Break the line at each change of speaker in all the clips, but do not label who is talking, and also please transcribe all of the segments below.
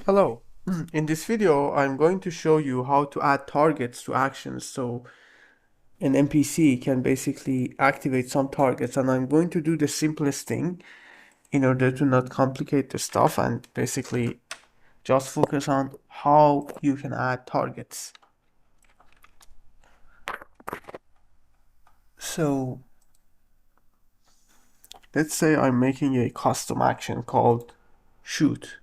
Hello. In this video, I'm going to show you how to add targets to actions so an NPC can basically activate some targets, and I'm going to do the simplest thing in order to not complicate the stuff and basically just focus on how you can add targets. So let's say I'm making a custom action called shoot.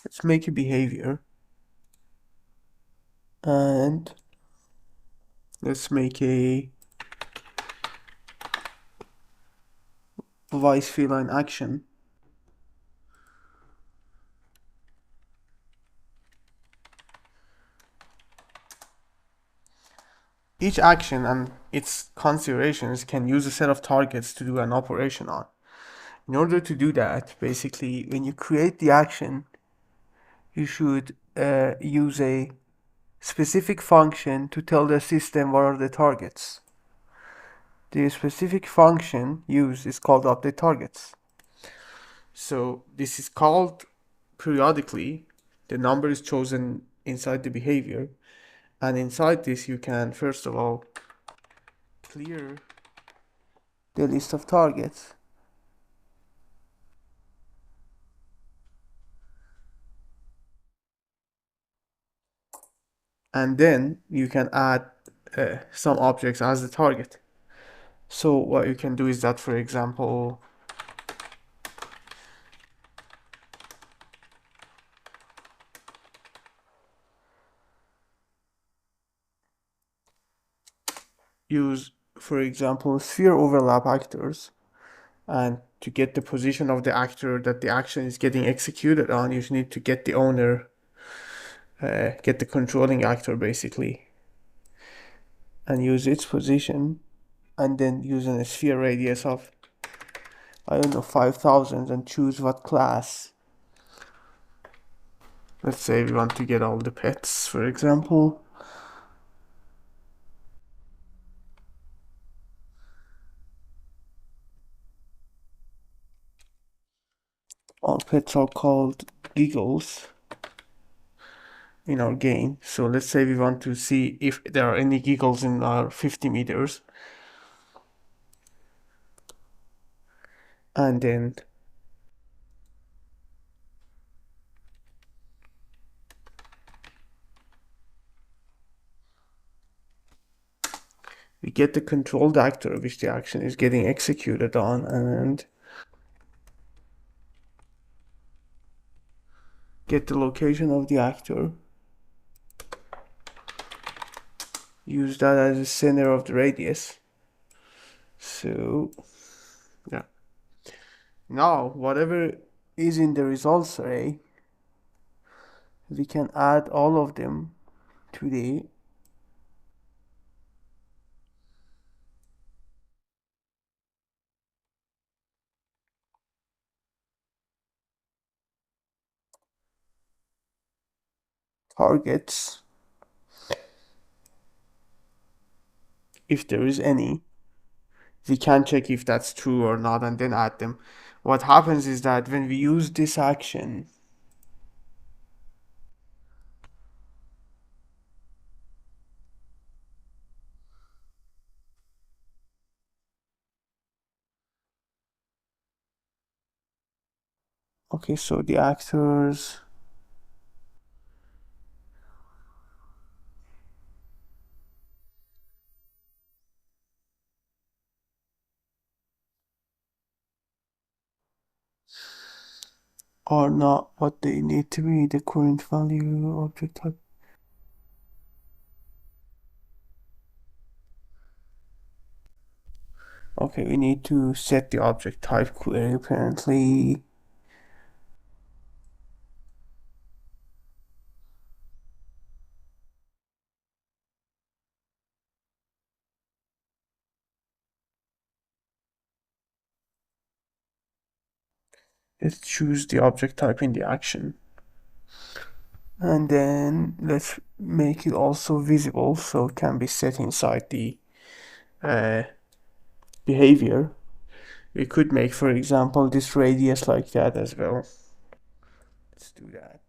Let's make a behavior and let's make a Wise Feline action. Each action and its considerations can use a set of targets to do an operation on. In order to do that, basically, when you create the action, you should use a specific function to tell the system what are the targets. The specific function used is called UpdateTargets. So this is called periodically. The number is chosen inside the behavior, and inside this you can first of all clear the list of targets. And then you can add some objects as the target. So what you can do is that, for example, use, for example, sphere overlap actors, and to get the position of the actor that the action is getting executed on, you need to get the owner, get the controlling actor basically, and use its position, and then using a sphere radius of, I don't know, 5,000, and choose what class. Let's say we want to get all the pets, for example. All pets are called giggles in our game. So let's say we want to see if there are any giggles in our 50 meters. And then we get the controlled actor which the action is getting executed on, and get the location of the actor. Use that as the center of the radius. So yeah. Now whatever is in the results array, we can add all of them to the targets, if there is any. We can check if that's true or not and then add them. What happens is that when we use this action, okay, so the actors are not what they need to be, the current value object type. Okay, we need to set the object type query apparently. Let's choose the object type in the action. And then let's make it also visible so it can be set inside the behavior, we could make, for example, this radius like that as well. Let's do that.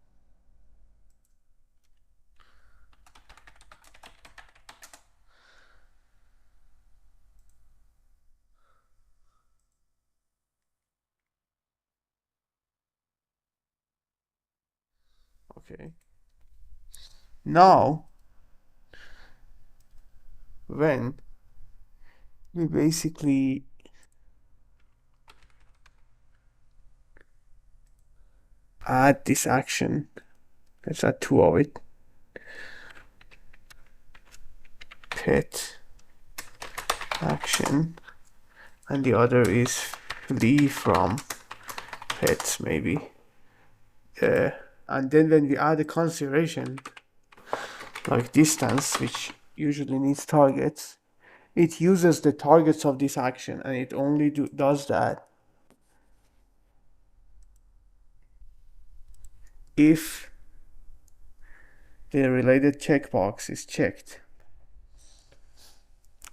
Okay. Now, when we basically add this action, let's add two of it. Pet action, and the other is flee from pets, maybe. And then when we add a consideration like distance, which usually needs targets, it uses the targets of this action, and it only does that if the related checkbox is checked.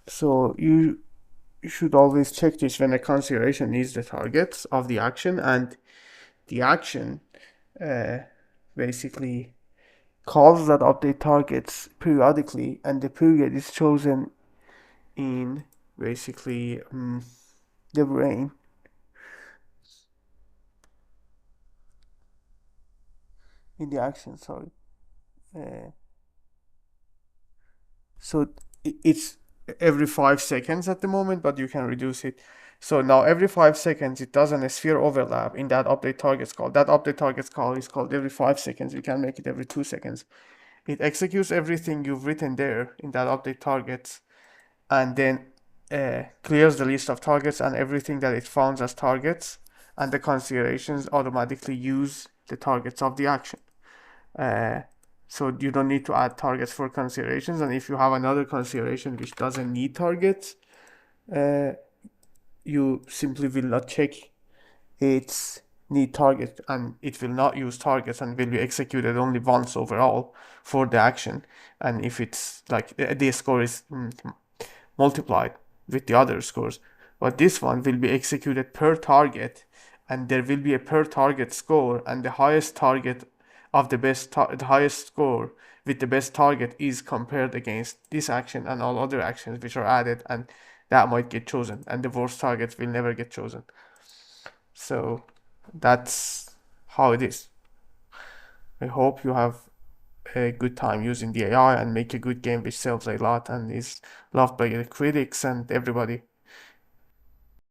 So you should always check this when a consideration needs the targets of the action, and the action basically calls that update targets periodically, and the period is chosen in basically the brain. In the action, sorry. So it's every 5 seconds at the moment, but you can reduce it. So now every 5 seconds it does a sphere overlap in that update targets call. That update targets call is called every 5 seconds. We can make it every 2 seconds. It executes everything you've written there in that update targets, and then clears the list of targets and everything that it found as targets, and the considerations automatically use the targets of the action. So you don't need to add targets for considerations, and if you have another consideration which doesn't need targets, you simply will not check its need target, and it will not use targets and will be executed only once overall for the action. And if it's like the score is multiplied with the other scores, but this one will be executed per target, and there will be a per target score, and the highest target of the highest score with the best target is compared against this action and all other actions which are added, and that might get chosen, and the worst target will never get chosen. So that's how it is. I hope you have a good time using the AI and make a good game which sells a lot and is loved by the critics and everybody.